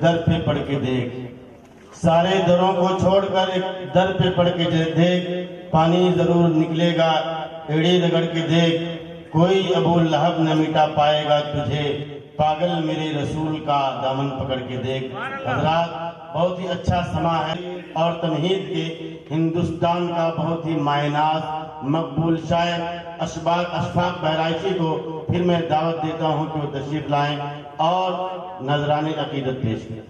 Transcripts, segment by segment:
در پہ پڑھ کے دیکھ، سارے دروں کو چھوڑ کر ایک در پہ پڑھ کے دیکھ، پانی ضرور نکلے گا، ایڑی رگڑ کے دیکھ، کوئی ابو لہب نہ مٹا پائے گا تجھے، پاگل میرے رسول کا دامن پکڑ کے دیکھ۔ حضرات بہت ہی اچھا سما ہے اور تمہید کے ہندوستان کا بہت ہی معناز مقبول شاعر اشفاق بہرائچی کو پھر میں دعوت دیتا ہوں کہ وہ تشریف لائیں اور نذران عقیدت پیش کریں۔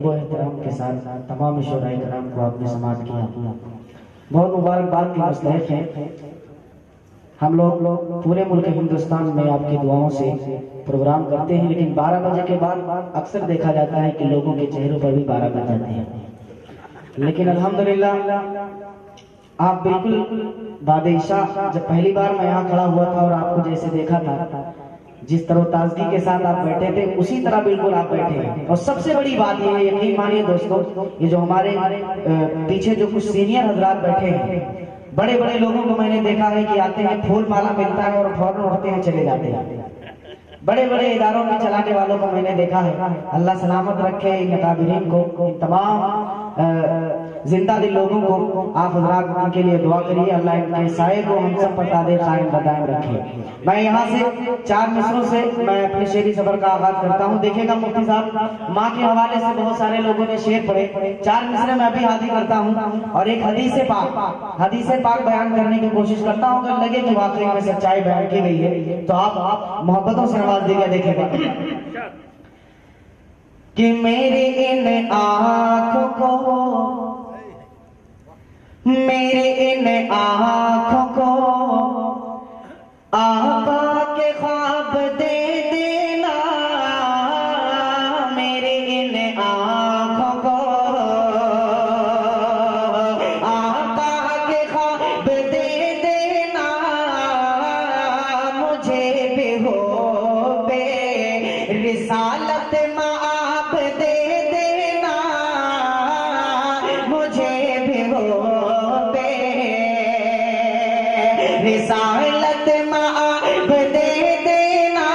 وہ احترام کے ساتھ تمام شعراء کرام کو آپ نے سماعت کیا، بہت مبارکباد کی مستحق ہیں۔ ہم لوگ پورے ملک ہندوستان میں آپ کی دعاؤں سے پروگرام کرتے ہیں، لیکن 12 بجے کے بعد اکثر دیکھا جاتا ہے کہ لوگوں کے چہروں پر بھی 12 بج جاتے ہیں، لیکن الحمدللہ آپ بالکل بعد عشاء، جب پہلی بار میں یہاں کھڑا ہوا تھا اور آپ کو جیسے دیکھا تھا، جس طرح تازگی کے ساتھ آپ بیٹھے تھے اسی طرح بالکل آپ بیٹھے ہیں۔ اور سب سے بڑی بات یہ ہے، یقین مانیے دوستو، یہ جو ہمارے پیچھے جو کچھ سینئر حضرات بیٹھے ہیں، بڑے بڑے لوگوں کو میں نے دیکھا ہے کہ آتے ہیں، پھول مالا ملتا ہے اور فوراً اٹھتے ہیں چلے جاتے ہیں۔ بڑے بڑے اداروں کے چلانے والوں کو میں نے دیکھا ہے، اللہ سلامت رکھے ان اکابرین کو، تمام زندہ دل لوگوں کو آپ حضرات ان کے لیے دعا کریے، اللہ ان کے سائے کو ہم سب پر قادر قائم بدائم رکھے۔ میں یہاں سے 4 مصروں سے میں اپنے شعری سفر کا آغاز کرتا ہوں۔ دیکھیں گا مفتی صاحب، ماں کے حوالے سے بہت سارے لوگوں نے شعر پڑھے، 4 مصرے میں ابھی حاضر کرتا ہوں اور ایک حدیث پاک بیان کرنے کی کوشش کرتا ہوں، اگر لگے کہ واقعی میں سچائی بیان کی گئی ہے تو آپ محبتوں سے نواز دیجیے۔ دیکھیں گا کہ میرے ان آنکھوں کو، میرے ان آنکھوں کو آقا کے خواب دے دینا، میرے ان آنکھوں کو آقا کے خواب دے دینا، مجھے بھی ہو بے رسالت معاب دے دینا، مجھے بھی ہو رسالت معاب دے دینا،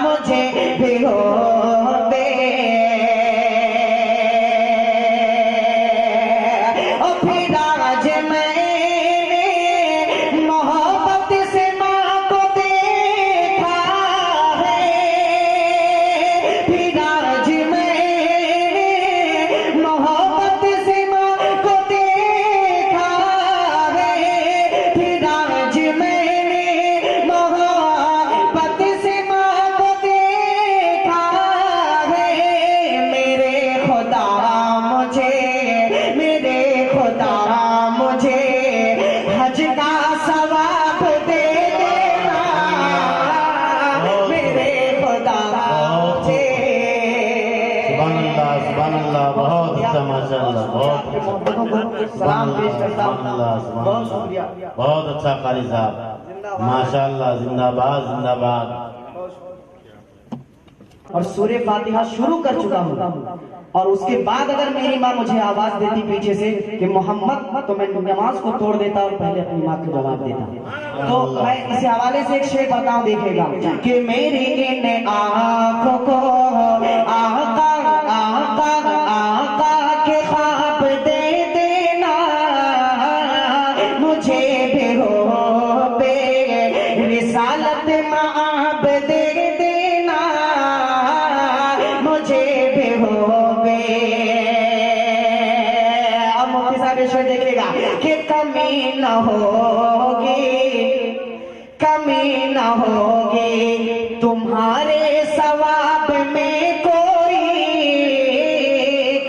مجھے بھی ہو بے، اور پھر آج میں نے محبت سے ماں کو دیکھا ہے، پھر آج میں نے محبت سے ماں کو دیکھا ہے، پھر آج میں نے محبت سے ماں کو دیکھا ہے، میرے خدا مجھے حج کا ثواب دے دینا، میرے خدا مجھے۔ سبحان اللہ سبحان اللہ، بہت اچھا ماشاءاللہ، بہت سلام پیش کرتا ہوں، بہت شکریہ، بہت اچھا قاری صاحب، ماشاءاللہ، زندہ باد زندہ باد۔ اور سورہ فاتحہ شروع کر چکا ہوں، اور اس کے بعد اگر میری ماں مجھے آواز دیتی پیچھے سے کہ محمد، تو میں نماز کو توڑ دیتا اور پہلے اپنی ماں کو جواب دیتا۔ تو میں اس حوالے سے ایک شعر پڑھتا ہوں، دیکھے گا کہ میری ان آنکھوں کو آقا کے خواب دے دینا، مجھے بھی ہو بے رسالت معاب دے دینا، مجھے بھی ہو بے۔ اب مفتی صاحب یہ شعر دیکھے گا کہ کمی نہ ہوگی تمہارے ثواب میں کوئی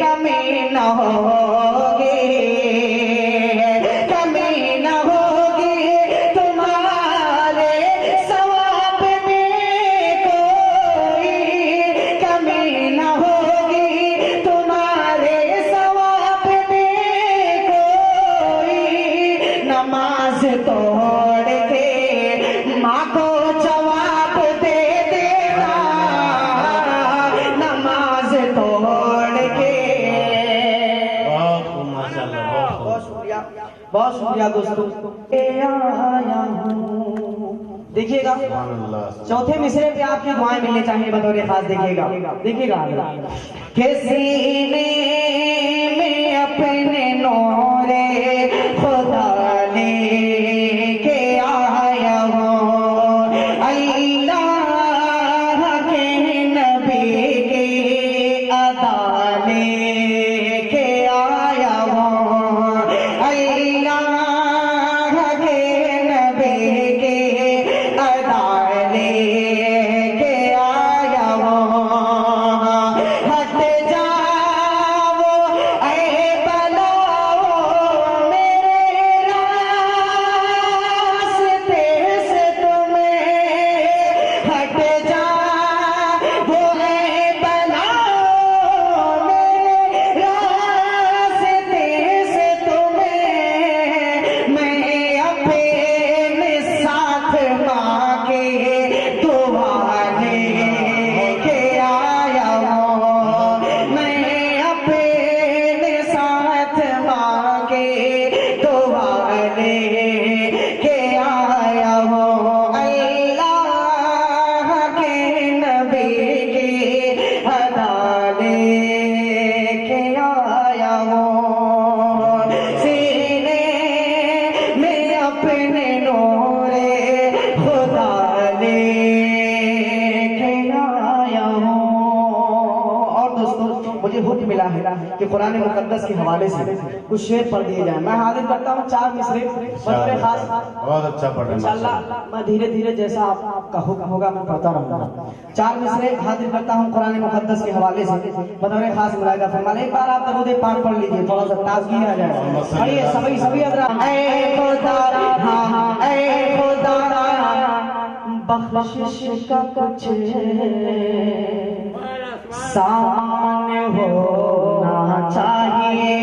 کمی نہ ہوگی، کمی نہ ہوگی تمہارے ثواب میں کوئی، کمی نہ ہوگی تمہارے ثواب میں کوئی، نماز توڑ کے ماں کو جواب دے دینا، نماز توڑ کے۔ بہت شکریہ دوستو۔ آیا ہوں دیکھیے گا سبحان اللہ. چوتھے مصرے پہ آپ کی دعائیں ملنے چاہیے بطور خاص. دیکھیے گا دیکھیے گا کہ سینے میں اپنے نور خدا لے کے آیا ہوں اللہ کے نبی کی ادا لے کے آیا ہوں اللہ کے نبی کی ادا لے کے آیا ہوں. ہٹ جاؤ اے بلاؤ میرے راستے سے تمہیں ہٹ جاؤ اے بلاؤ میرے راستے سے تمہیں میں اپنے ساتھ ماں کے دعا لے کے آیا ہوں. میں اپنے ساتھ ماں کے دعا لے کے آیا ہوں اللہ کے نبی کی ادا لے کے آیا ہوں. سینے میں اپنے نور خدا لے کے آیا ہوں. اور دوستو مجھے حکم ملا ہے کہ قرآن مقدس کے حوالے سے کچھ شعر پڑھ دیے جائیں. میں حاضر کرتا ہوں 4 مصرے بطور خاص. بہت اچھا پڑھ رہے ہیں انشاءاللہ میں دھیرے دھیرے جیسا آپ کا حکم ہوگا میں پڑھتا رہوں گا. 4 مصرے حاضر کرتا ہوں قرآن مقدس کے حوالے سے بطور خاص ملائکہ فرمانے. ایک بار آپ درود پاک پڑھ لیجئے تھوڑا سا تازگی آ جائے. پڑھیے سبھی حضرات. اے خدا ہاں اے خدا بخشش کا کچھ سامان ہونا چاہیے.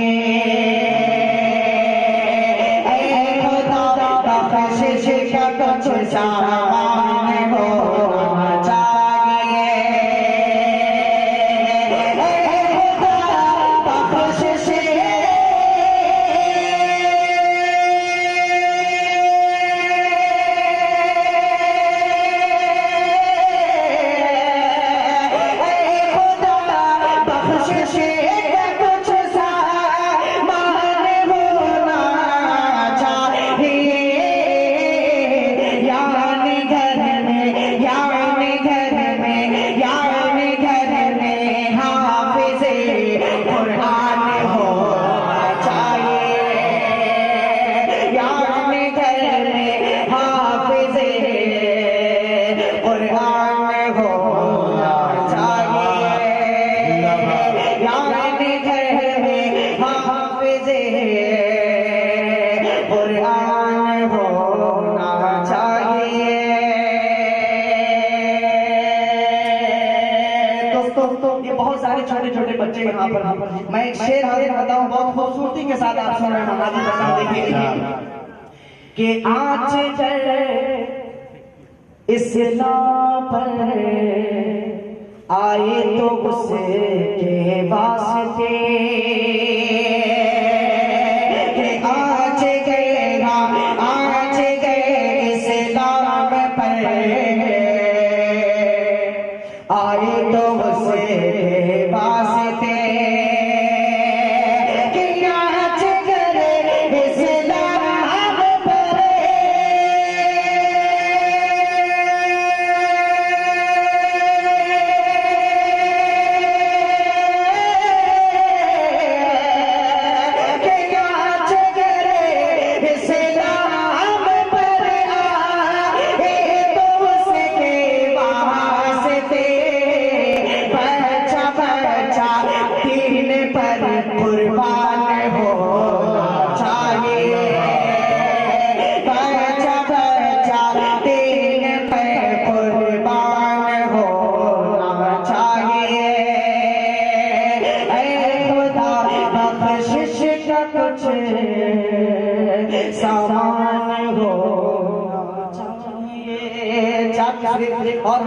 اے خدا بخشش کا کچھ سامان ہونا چاہیے. اے خدا بخشش یہاں پر میں ایک شعر حاضر کرتا ہوں بہت خوبصورتی کے ساتھ آپ سن رہے ہیں. حاضر کرتا ہوں دیکھیے کہ آنچ چڑھ اسلام پر آئے تو غصے کے واسطے کہ آنچ گئے اسلام پر آئے تو غصے کے واسطے اور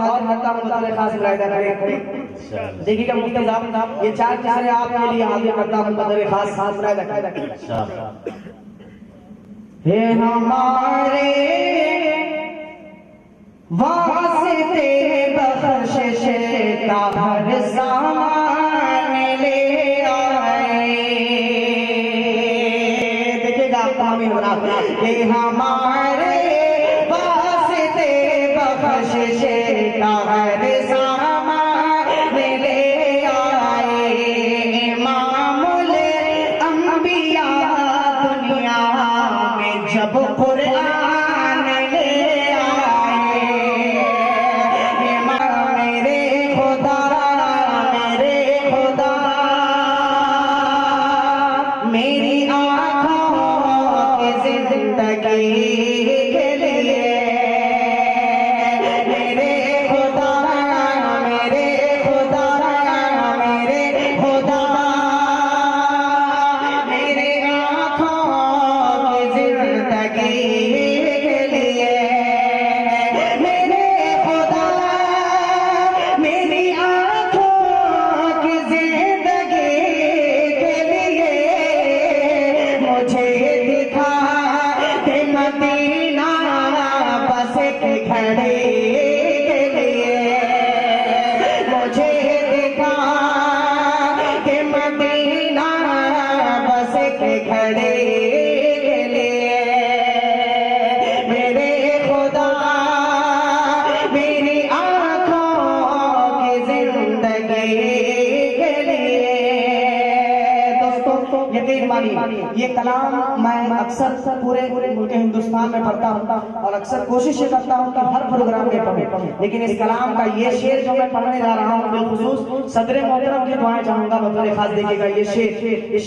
دیکھیے گا مفتی صاحب یہ 4 چیزیں آپ کے لیے حاضر کرتا ہوں بدر خاص ملائکہ. ہے ہمارے واسطے بخشش کا ہر سامان لے آئے. دیکھیں گا آپ ہمیں ہو رہا کہ ہمارے واسطے بخشش کا ہر سامان لے آئے. امام الانبیاء دنیا میں جب قرآن لے آئے. میرے خدا میری آنکھوں کی زندگی کے لیے میرے خدا میرے خدا میرے آنکھوں کی زندگی کے لیے میرے خدا میری آنکھوں کی زندگی کے لیے مجھے دکھا کہ مدینہ بس کے گھڑی کے لیے مجھے دکھا کہ مدینہ بس کے گھڑی کے لیے میرے خدا میری آنکھوں کی زندگی کے لیے. دوستو یقین مانیے یہ کلام میں اکثر پورے ملک ہندوستان میں پڑھتا ہوں اور اکثر کوشش یہ کرتا ہوں کہ ہر پروگرام میں پڑھوں، لیکن اس کلام کا یہ شعر جو میں پڑھنے جا رہا ہوں بالخصوص صدر محترم کی دعائیں چاہوں گا بطور خاص. دیکھیے گا یہ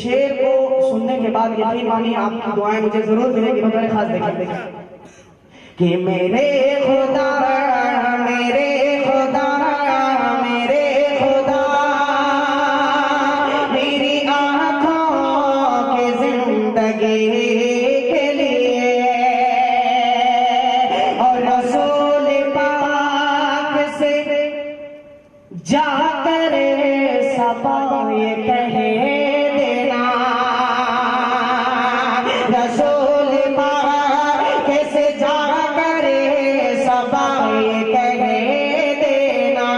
شعر کو سننے کے بعد یقین مانیے آپ کی دعائیں مجھے ضرور ملیں گی بطور خاص. دیکھیے کہ میرے خدا میرے خدا میرے خدا میری آنکھوں کی زندگی کے لیے اور رسول پاک سے جا کر صبا یہ کہہ دینا رسول پاک سے جا کر صبا یہ کہہ دینا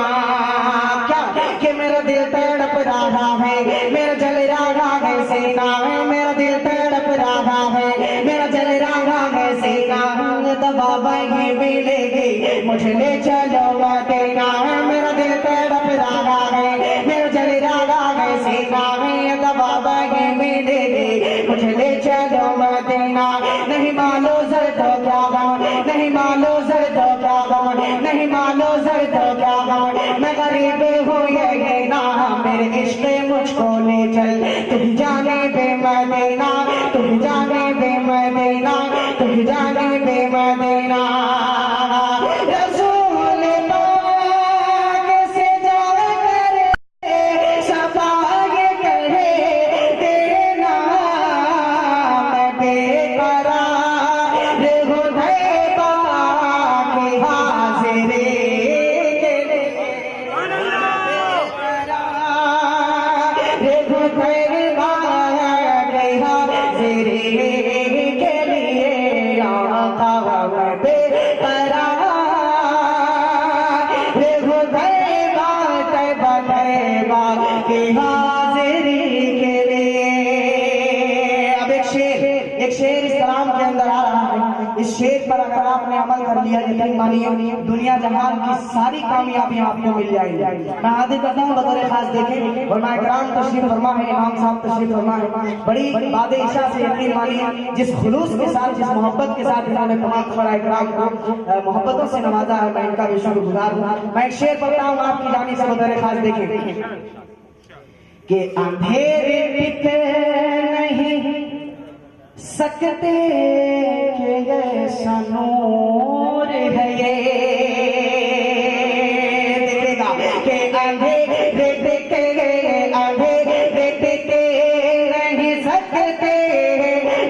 کیا کہ میرا دل تڑپ رہا ہے میرا جل رہا ہے سینہ میرا دل تڑپ رہا ہے میرا جل رہا ہے سینہ دبا وہیں ملے گی مجھے لے چلو مدینہ میرا دل تڑپ رہا ہے میرا جل رہا ہے سینہ دبا وہیں ملے گی مجھے لے چلو مدینہ. نہیں مانو زرد ہو کیا غم نہیں مانو زرد ہو کیا غم نہیں مانو زرد ہو کیا غم میں غریب ہوں یہ نا میرے عشق مجھ کو لے چل تم جانے بے مدینہ تم جانے بے مدینہ تم جانے بے مدینہ. رسول پاک سے جا کر صفا یہ کہہ دینا میں بے قرار ہوں طیبہ کی حاضری کے لیے ایک شعر اس کلام کے اندر آ رہا ہے. اس شعر پر اگر آپ نے عمل کر لیا یقین مانیے دنیا جہان کی ساری کامیابیاں آپ کو مل جائیں گی. میں عادی کرتا ہوں بطور خاص دیکھیں علماء کرام تشریف فرما ہے امام صاحب تشریف فرما ہے بڑی باد عشاء سے یقین مانیے جس خلوص کے ساتھ جس محبت کے ساتھ انہوں نے تمام علماء کرام کو محبتوں سے نوازا ہے میں ان کا بھی شکر گزار ہوں. میں ایک شعر پڑھتا ہوں آپ کی جانب سے بطور خاص دیکھیں کہ اندھیرے مٹ نہیں سکتے کہ ایسا نور ہے یہ دیکھے گا کہ اندھیرے ٹکے اندھیرے ٹکے نہیں سکتے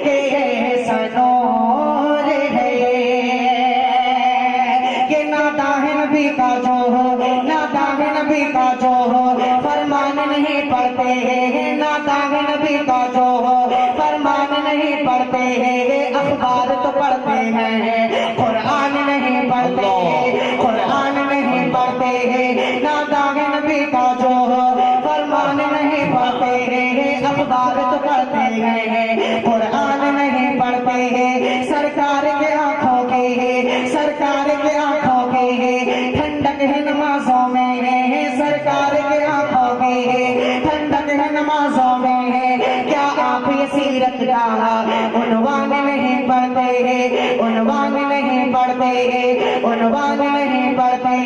کہ ایسا نور ہے کہ نہ داہن بھی کا جو ہو نہ داہن بھی کا جو ہو فرمان نہیں پڑھتے نہ داہن بھی کا جو ہو فرمان نہیں پڑھتے ہیں اخبار تو پڑھتے ہیں قرآن نہیں پڑھتے पढ़ते, उन्वान नहीं पढ़ते,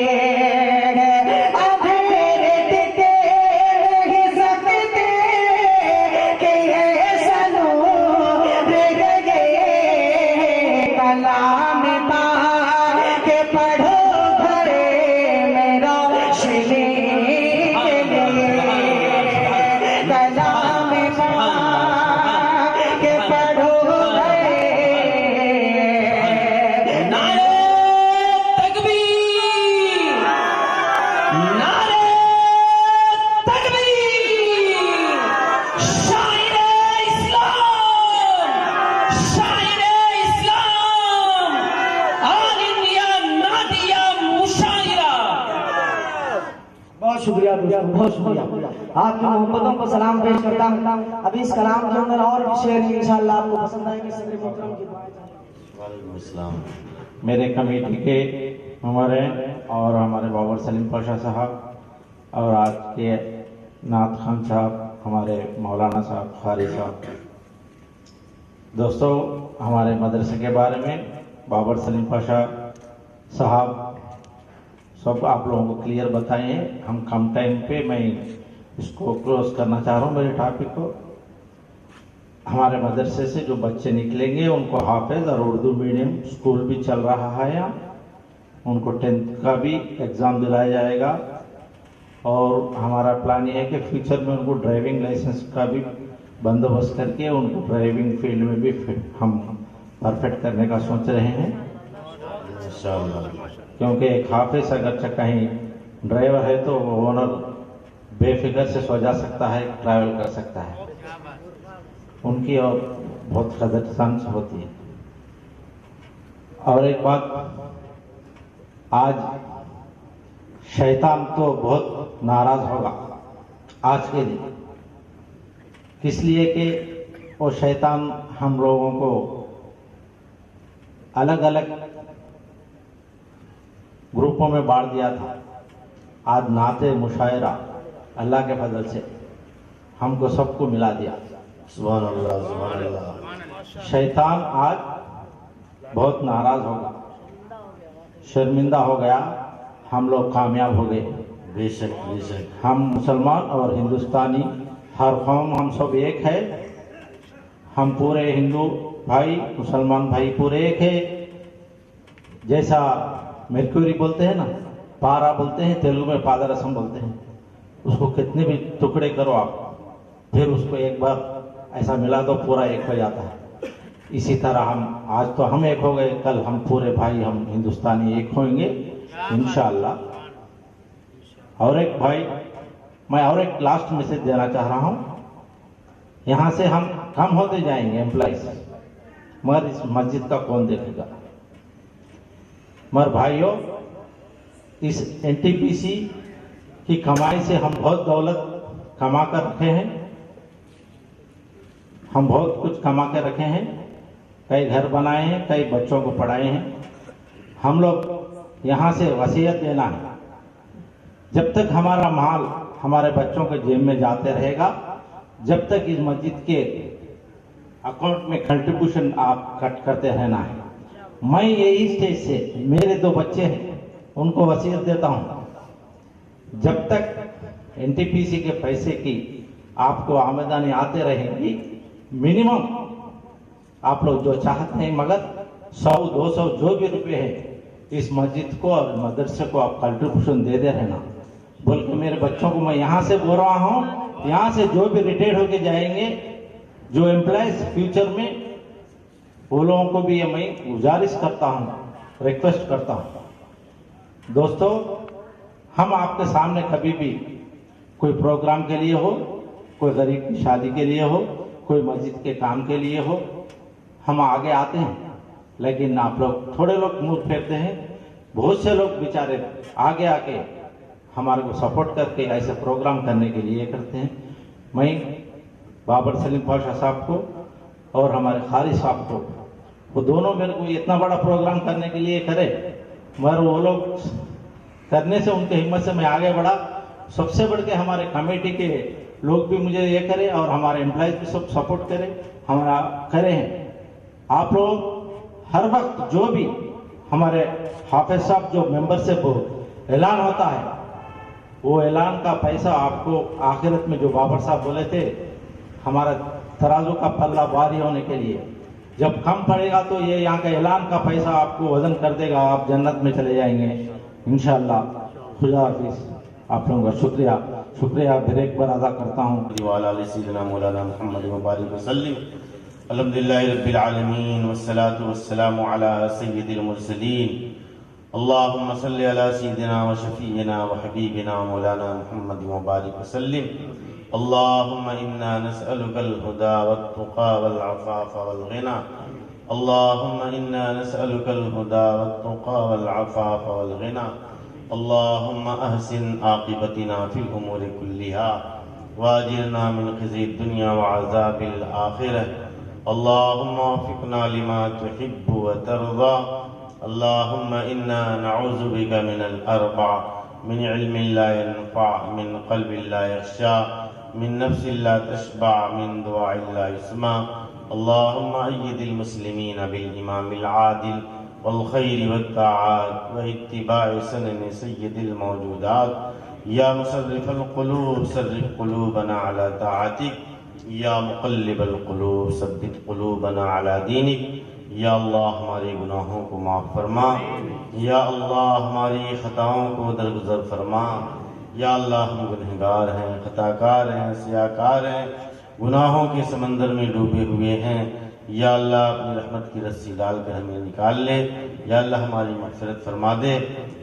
शुक्रिया दोस्तों, बहुत शुक्रिया। आपकी मोहब्बतों को सलाम पेश करता हूँ। अभी इस कलाम के अंदर और भी शेर इंशाअल्लाह आपको पसंद आएंगे। सदर मोहतरम की दुआएं। मेरे कमेटी के हमारे और हमारे बाबर सलीम पाशा साहब और आज के नात खान साहब, हमारे मौलाना साहब, खारी साहब, दोस्तों हमारे मदरसे के बारे में बाबर सलीम पाशा साहब सब आप लोगों को क्लियर बताए हैं। हम कम टाइम पे मैं इसको क्लोज करना चाह रहा हूँ मेरे टॉपिक को। हमारे मदरसे से जो बच्चे निकलेंगे उनको हाफिज और उर्दू मीडियम स्कूल भी चल रहा है यहाँ, उनको 10th का भी एग्ज़ाम दिलाया जाएगा और हमारा प्लान ये है कि फ्यूचर में उनको ड्राइविंग लाइसेंस का भी बंदोबस्त करके उनको ड्राइविंग फील्ड में भी हम परफेक्ट करने का सोच रहे हैं क्योंकि एक हाफिज अगर कहीं ड्राइवर है तो वो ओनर बेफिक्र से सो जा सकता है, ट्रैवल कर सकता है, उनकी और बहुत कदर शान होती है। और एक बात, आज शैतान तो बहुत नाराज होगा आज के दिन, किस लिए कि वो शैतान हम लोगों को अलग अलग ग्रुपों में बांट दिया था। आज नाते मुशायरा अल्लाह के फजल से हमको सबको मिला दिया। सुभान अल्लाह, सुभान अल्लाह। शैतान आज बहुत नाराज होगा, शर्मिंदा हो गया, हम लोग कामयाब हो गए। बेशक बेशक, हम मुसलमान और हिंदुस्तानी हर कौम हम सब एक है, हम पूरे हिंदू भाई मुसलमान भाई पूरे एक है। जैसा मर्क्यूरी बोलते हैं ना, पारा बोलते हैं, तेलुगु में पादरसम बोलते हैं, उसको कितने भी टुकड़े करो आप, फिर उसको एक बार ऐसा मिला दो पूरा एक हो जाता है। इसी तरह हम आज तो हम एक हो गए, कल हम पूरे भाई हम हिंदुस्तानी एक होंगे इंशाअल्लाह। और एक भाई मैं और एक लास्ट मैसेज देना चाह रहा हूँ। यहाँ से हम कम होते जाएंगे एम्प्लॉइज, मगर इस मस्जिद का कौन देखेगा। मगर भाइयों, इस एनटीपीसी की कमाई से हम बहुत दौलत कमा कर रखे हैं, हम बहुत कुछ कमा कर रखे हैं, कई घर बनाए हैं, कई बच्चों को पढ़ाए हैं। हम लोग यहाँ से वसीयत देना है, जब तक हमारा माल हमारे बच्चों के जेब में जाते रहेगा, जब तक इस मस्जिद के अकाउंट में कंट्रीब्यूशन आप कट करते रहना है। मैं यही स्टेज से मेरे 2 बच्चे हैं, उनको वसीयत देता हूँ, जब तक एनटीपीसी के पैसे की आपको आमदनी आते रहेगी, मिनिमम आप लोग जो चाहते हैं, मगर 100-200 जो भी रुपए है इस मस्जिद को और मदरसे को आप कंट्रीब्यूशन दे रहना। बल्कि मेरे बच्चों को मैं यहाँ से बोल रहा हूँ, यहाँ से जो भी रिटायर्ड होके जाएंगे, जो एम्प्लॉयज फ्यूचर में, वो लोगों को भी ये मैं गुजारिश करता हूँ, रिक्वेस्ट करता हूँ। दोस्तों, हम आपके सामने कभी भी कोई प्रोग्राम के लिए हो, कोई गरीब की शादी के लिए हो, कोई मस्जिद के काम के लिए हो, हम आगे आते हैं, लेकिन आप लोग थोड़े लोग मुंह फेरते हैं। बहुत से लोग बेचारे आगे आके हमारे को सपोर्ट करके ऐसे प्रोग्राम करने के लिए करते हैं। मैं बाबर सलीम पाशा साहब को और हमारे खारी साहब को, वो दोनों मेरे को इतना बड़ा प्रोग्राम करने के लिए करे, मगर वो लोग करने से उनके हिम्मत से मैं आगे बढ़ा। सबसे बढ़ के हमारे कमेटी के लोग भी मुझे ये करें और हमारे एम्प्लॉयज भी सब सपोर्ट करें, हमारा करें हैं। आप लोग हर वक्त जो भी हमारे हाफिज साहब जो मेंबर से वो ऐलान होता है, वो ऐलान का पैसा आपको आखिरत में, जो बाबर साहब बोले थे, हमारा तराजू का पल्ला भारी होने के लिए जब कम पड़ेगा तो ये यहाँ का ऐलान का पैसा आपको वजन कर देगा, आप जन्नत में चले जाएंगे इंशाअल्लाह। खुदा हाफिज। आप लोगों का शुक्रिया फिर एक बार अदा करता हूँ। वाला सय्यिदना मौलाना मुहम्मद मुबारक वसल्लम। अल्हम्दुलिल्लाहि रब्बिल आलमीन वस्सलातु वस्सलामु अला सय्यिदिल मुरसलीन। अल्लाहुम्मा सल्लि अला सय्यिदिना व शफीना व हबीबिना मौलाना मुहम्मद मुबारक वसल्लम। अल्लाहुम्मा इन्ना नसअलुकल हुदा वत्तुका वल अफ़ाफ़ वल गिना। अल्लाहुम्मा इन्ना नसअलुकल हुदा वत्तुका वल अफ़ाफ़ वल गिना। अल्लाहुम्मा अहसिन आक़िबतना फिल उमूरि कुल्लिहा वाजिरना मिन ख़िज़्यि दुनिया व अज़ाबिल आख़िरह। अल्लाहुम्मा वफ़िक़ना लिमा तुहिब्बु व तर्ज़ा। अल्लाहुम्मा इन्ना नऊज़ु बिका मिनल अर्बअ मिन इल्मिन ला यनफ़अ, मिन क़ल्बिन ला यख़शा, मिन नफ़्सिन ला तशबअ, मिन दुआइन ला युस्मा। अल्लाहुम्मा अय्यिदिल मुस्लिमीन बिल इमामिल आदिल वल खैरि वत ताआत व इत्तिबाइ सनन सय्यिदिल मौजूदात। या मुसर्रिफ़ल क़ुलूब सर्रिफ़ क़ुलूबना अला ताअतिक। या मुक़ल्लिबल क़ुलूब सब्बित क़ुलूबना अला दीनिक। या अल्लाह हमारे गुनाहों को माफ़ फरमा। या अल्लाह हमारी ख़ताओं को दरगुज़र फरमा। या अल्लाह हम गुनहगार हैं, ख़ताकार हैं, सियाकार हैं, गुनाहों के समंदर में डूबे हुए हैं। या अल्लाह अपनी रहमत की रस्सी डाल कर हमें निकाल ले। या अल्लाह हमारी मग़फ़िरत फरमा दे,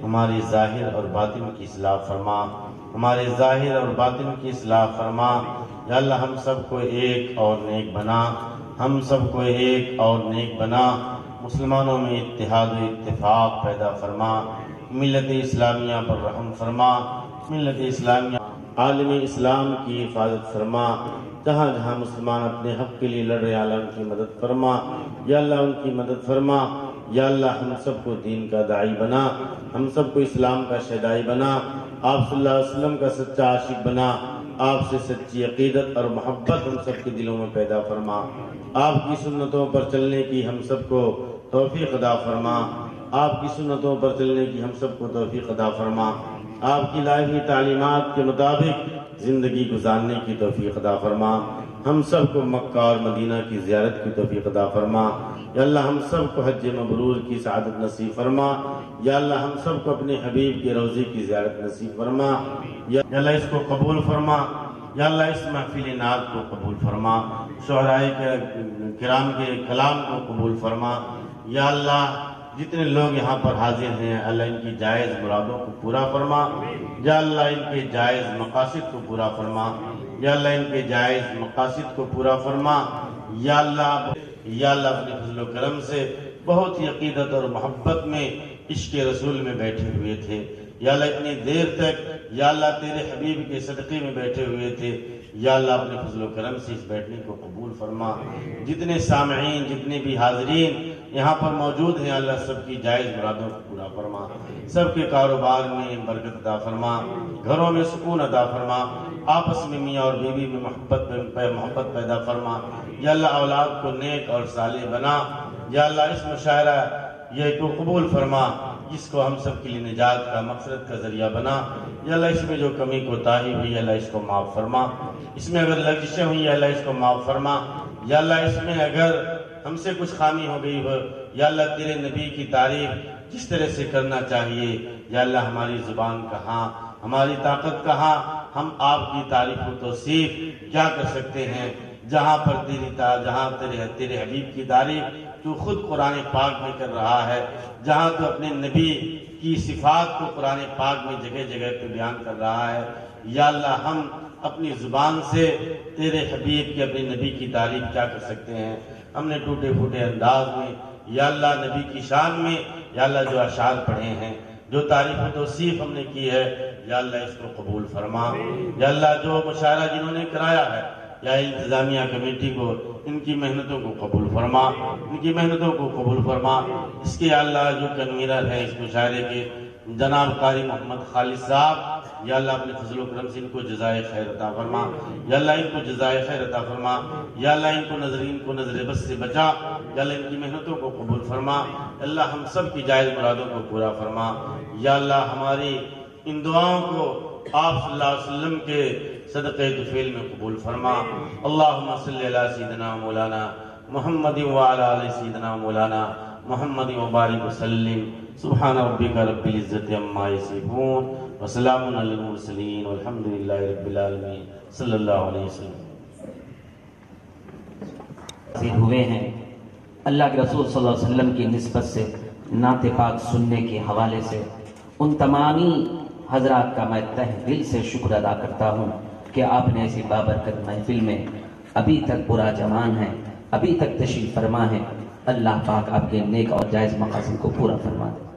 हमारे ज़ाहिर और बातिन की इस्लाह फरमा, हमारे ज़ाहिर और बातिन की इस्लाह फरमा। या अल्लाह हम सबको एक और नेक बना, हम सबको एक और नेक बना। मुसलमानों में इत्तिहाद व इत्तिफाक पैदा फरमा। मिल्लत इस्लामिया पर रहम फरमा। मिल्लत इस्लामिया आलम इस्लाम की हिफाजत फरमा। जहाँ जहाँ मुसलमान अपने हक़ के लिए लड़ रहे हैं, उनकी मदद फरमा। या अल्लाह उनकी मदद फरमा। या अल्लाह हम सबको दीन का दाई बना, हम सबको इस्लाम का शहदाई बना, आप सल्लल्लाहु अलैहि वसल्लम का सच्चा आशिक बना। आपसे सच्ची अक़ीदत और मोहब्बत हम सबके दिलों में पैदा फरमा। आपकी सुन्नतों पर चलने की हम सबको तौफ़ीक़ अता फरमा। आपकी सुन्नतों पर चलने की हम सबको तौफ़ीक़ अता फरमा। आपकी लाई हुई तालीमात के मुताबिक ज़िंदगी गुजारने की तौफ़ीक़ अता फरमा। हम सबको मक्का और मदीना की ज़ियारत की तौफ़ीक़ अता फरमा। या अल्लाह हम सबको हज मबरूर की सआदत नसीब फरमा। या अल्लाह हम सबको अपने हबीब के रोज़े की ज़ियारत नसीब फरमा। या अल्लाह इसको कबूल फरमा। या अल्लाह इस महफिल नात को कबूल फरमा, शुअराए किराम के कलाम को कबूल फरमा। या अल्लाह जितने लोग यहाँ पर हाजिर हैं, अल्लाह इनकी जायज़ मुरादों को पूरा फरमा। या अल्लाह इनके जायज़ मकासिद को पूरा फरमा। या अल्लाह इनके जायज़ मकासिद को पूरा फरमा। या अल्लाह अपने फज़ल व करम से बहुत ही अक़ीदत और मोहब्बत में इश्क़ रसूल में बैठे हुए थे। या अल्लाह इतनी देर तक या अल्लाह तेरे हबीब के सदक़े में बैठे हुए थे। या अल्लाह अपने फज़ल व करम से इस बैठने को कबूल फरमा। जितने सामईन, जितने भी हाज़रीन यहाँ पर मौजूद हैं, अल्लाह सबकी जायज़ मुरादों को पूरा फरमा। सबके कारोबार में बरकत अता फरमा, घरों में सुकून अता फरमा, आपस में मियाँ और बीवी में मोहब्बत पैदा फरमा। या अल्लाह औलाद को नेक और सालेह बना। या अल्लाह इस मुशायरा ये तो कबूल फरमा, जिसको हम सब के लिए निजात का, मक़सद का ज़रिया बना। या अल्लाह इसमें जो कमी कोताही हुई, अल्लाह इसको माफ़ फरमा। इसमें अगर लग़ज़िशें हुई, अल्लाह इसको माफ़ फरमा। या अल्लाह इसमें अगर हमसे कुछ खामी हो गई हो, या अल्लाह तेरे नबी की तारीफ़ जिस तरह से करना चाहिए, या अल्लाह हमारी ज़ुबान कहाँ, हमारी ताकत कहाँ, हम आपकी तारीफ़ व तौसीफ़ क्या कर सकते हैं। जहाँ पर जहाँ तेरे हबीब की तारीफ़ तू खुद कुरान पाक में कर रहा है, जहाँ तू अपने नबी की सिफ़ात को कुरान पाक में जगह जगह पे बयान कर रहा है। या अल्लाह हम अपनी ज़ुबान से तेरे हबीब की, अपने नबी की तारीफ़ क्या कर सकते हैं। हमने टूटे फूटे अंदाज में या अल्लाह नबी की शान में या अल्लाह जो अशार पढ़े हैं, जो तारीफ़ व तौसीफ़ हमने की है, या अल्लाह इसको कबूल फरमा। या अल्लाह जो मुशायरा जिन्होंने कराया है, या इंतज़ामिया कमेटी को, इनकी मेहनतों को कबूल फरमा, इनकी मेहनतों को कबूल फरमा। इसके अल्लाह जो कन्वीनर है इस मुशायरे के, जनाब कारी मोहम्मद खालिद साहब, یا اللہ اپنے فضل و کرم سے ان کو جزائے خیر عطا فرما، یا اللہ ان کو جزائے خیر عطا فرما، یا اللہ ان کو نظر بس سے بچا، یا اللہ ان کی محنتوں کو قبول فرما، اللہ ہم سب کی جائز مرادوں کو پورا فرما، یا اللہ ہماری ان دعاؤں کو آپ صلی اللہ علیہ وسلم کے صدقہ طفیل میں قبول فرما۔ اللہم صلی علی سیدنا مولانا محمد وعلی آل سیدنا مولانا محمد وبارک وسلم۔ سبحان ربک رب العزت عما یصفون وسلام علی المرسلین والحمد للہ رب العالمین صلی اللہ علیہ وسلم۔ حاضر ہوئے ہیں اللہ کے رسول صلی اللہ علیہ وسلم کی نسبت سے نعت پاک سننے کے حوالے سے ان تمامی حضرات کا میں تہ دل سے شکر ادا کرتا ہوں کہ آپ نے ایسی بابرکت محفل میں ابھی تک برا جوان ہیں، ابھی تک تشریف فرما ہے۔ اللہ پاک آپ کے نیک اور جائز مقاصد کو پورا فرما دے۔